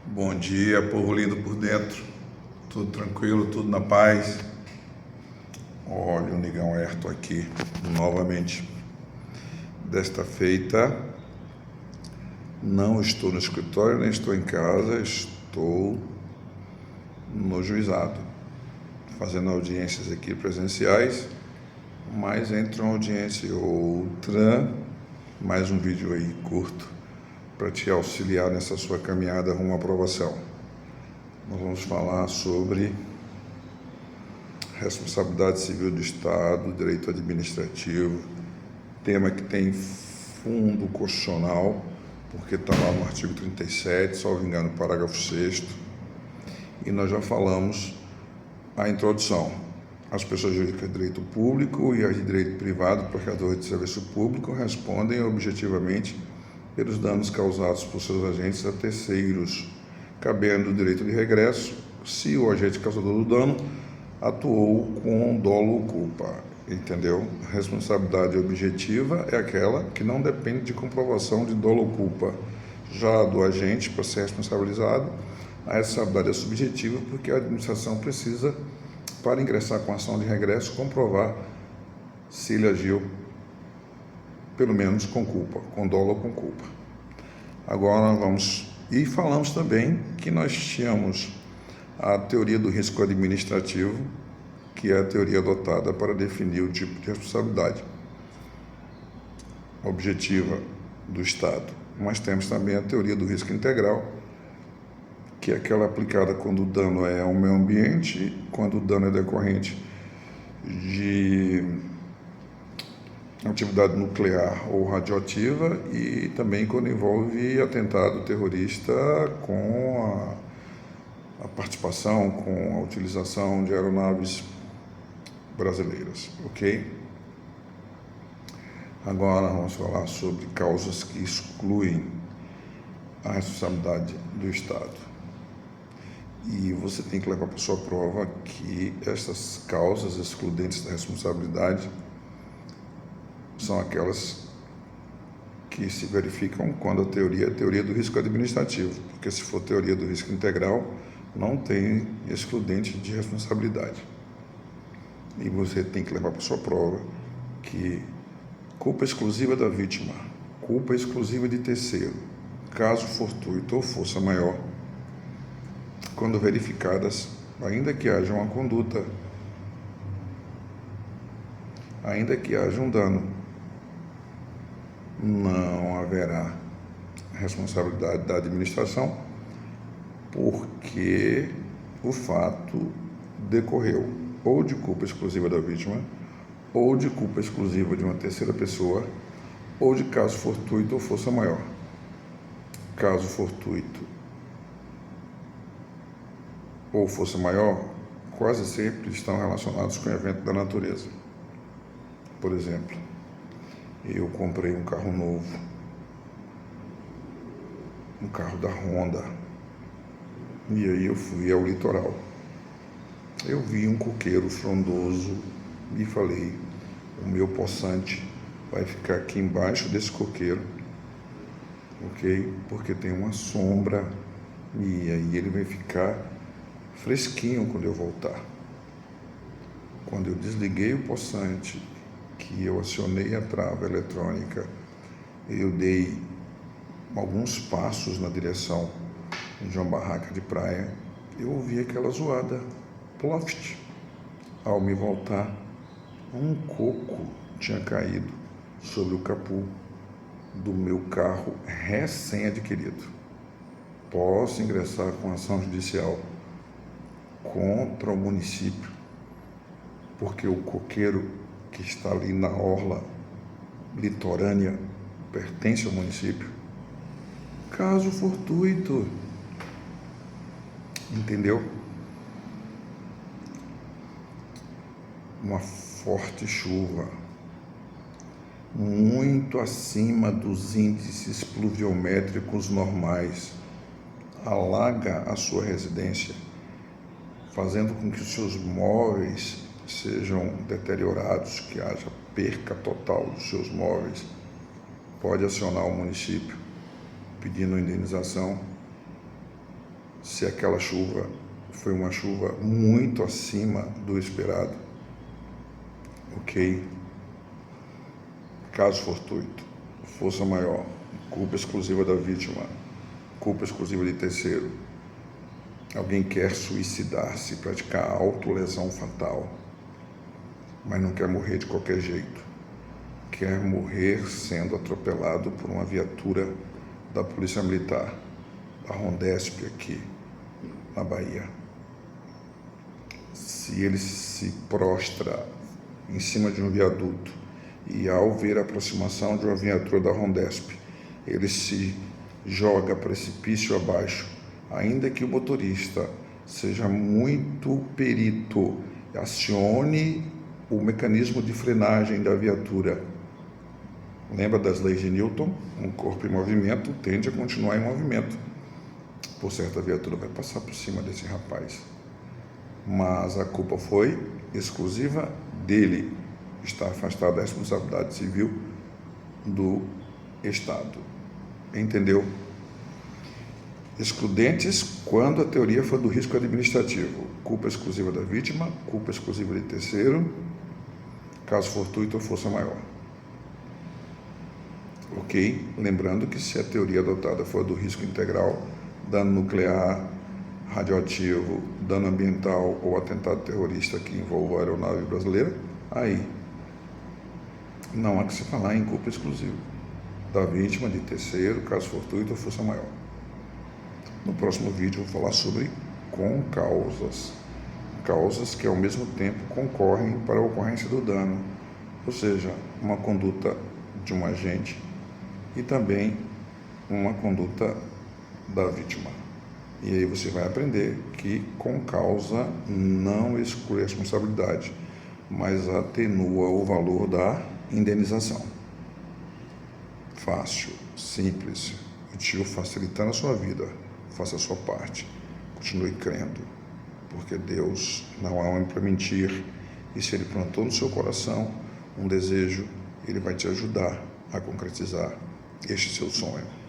Bom dia, povo lindo por dentro. Tudo tranquilo, tudo na paz. Olha o Negão Herto aqui novamente. Desta feita, não estou no escritório, nem estou em casa, estou no juizado, fazendo audiências aqui presenciais, mas entre uma audiência e outra, mais um vídeo aí curto para te auxiliar nessa sua caminhada rumo à aprovação. Nós vamos falar sobre responsabilidade civil do Estado, direito administrativo, tema que tem fundo constitucional, porque está lá no artigo 37, salvo engano, parágrafo 6º, e nós já falamos a introdução. As pessoas jurídicas de direito público e as de direito privado, prestadores de serviço público, respondem objetivamente pelos danos causados por seus agentes a terceiros, cabendo o direito de regresso se o agente causador do dano atuou com dolo ou culpa, entendeu? Responsabilidade objetiva é aquela que não depende de comprovação de dolo ou culpa. Já do agente, para ser responsabilizado, a responsabilidade é subjetiva porque a administração precisa, para ingressar com ação de regresso, comprovar se ele agiu, pelo menos com culpa, com dolo ou com culpa. Agora vamos... E falamos também que nós tínhamos a teoria do risco administrativo, que é a teoria adotada para definir o tipo de responsabilidade objetiva do Estado. Mas temos também a teoria do risco integral, que é aquela aplicada quando o dano é ao meio ambiente, quando o dano é decorrente de atividade nuclear ou radioativa e também quando envolve atentado terrorista com a participação, com a utilização de aeronaves brasileiras, ok? Agora vamos falar sobre causas que excluem a responsabilidade do Estado. E você tem que levar para sua prova que essas causas excludentes da responsabilidade são aquelas que se verificam quando a teoria é a teoria do risco administrativo, porque se for teoria do risco integral, não tem excludente de responsabilidade. E você tem que levar para sua prova que culpa exclusiva da vítima, culpa exclusiva de terceiro, caso fortuito ou força maior, quando verificadas, ainda que haja uma conduta, ainda que haja um dano, não haverá responsabilidade da administração, porque o fato decorreu ou de culpa exclusiva da vítima, ou de culpa exclusiva de uma terceira pessoa, ou de caso fortuito ou força maior. Caso fortuito ou força maior, quase sempre estão relacionados com evento da natureza. Por exemplo, eu comprei um carro novo, um carro da Honda, e aí eu fui ao litoral. Eu vi um coqueiro frondoso e falei, o meu poçante vai ficar aqui embaixo desse coqueiro, ok? Porque tem uma sombra e aí ele vai ficar fresquinho quando eu voltar. Quando eu desliguei o poçante, que eu acionei a trava eletrônica, eu dei alguns passos na direção de uma barraca de praia, eu ouvi aquela zoada, ploft. Ao me voltar, um coco tinha caído sobre o capô do meu carro recém-adquirido. Posso ingressar com ação judicial contra o município, porque o coqueiro que está ali na orla litorânea pertence ao município. Caso fortuito, entendeu? Uma forte chuva, muito acima dos índices pluviométricos normais, alaga a sua residência, fazendo com que os seus móveis sejam deteriorados, que haja perca total dos seus móveis, pode acionar o município pedindo indenização se aquela chuva foi uma chuva muito acima do esperado, ok? Caso fortuito, força maior, culpa exclusiva da vítima, culpa exclusiva de terceiro. Alguém quer suicidar-se, praticar autolesão fatal, mas não quer morrer de qualquer jeito. Quer morrer sendo atropelado por uma viatura da Polícia Militar, da Rondesp aqui na Bahia. Se ele se prostra em cima de um viaduto e ao ver a aproximação de uma viatura da Rondesp, ele se joga precipício abaixo, ainda que o motorista seja muito perito, acione o mecanismo de frenagem da viatura. Lembra das leis de Newton? Um corpo em movimento tende a continuar em movimento. Por certo, a viatura vai passar por cima desse rapaz. Mas a culpa foi exclusiva dele. Está afastado da responsabilidade civil do Estado. Entendeu? Excludentes quando a teoria for do risco administrativo. Culpa exclusiva da vítima, culpa exclusiva de terceiro, caso fortuito ou força maior. Ok? Lembrando que se a teoria adotada for do risco integral, dano nuclear, radioativo, dano ambiental ou atentado terrorista que envolva a aeronave brasileira, aí não há que se falar em culpa exclusiva da vítima, de terceiro, caso fortuito ou força maior. No próximo vídeo eu vou falar sobre concausas, causas que ao mesmo tempo concorrem para a ocorrência do dano, ou seja, uma conduta de um agente e também uma conduta da vítima. E aí você vai aprender que concausa não exclui a responsabilidade, mas atenua o valor da indenização. Fácil, simples, útil, facilitando a sua vida. Faça a sua parte. Continue crendo, porque Deus não é homem para mentir. E se Ele plantou no seu coração um desejo, Ele vai te ajudar a concretizar este seu sonho.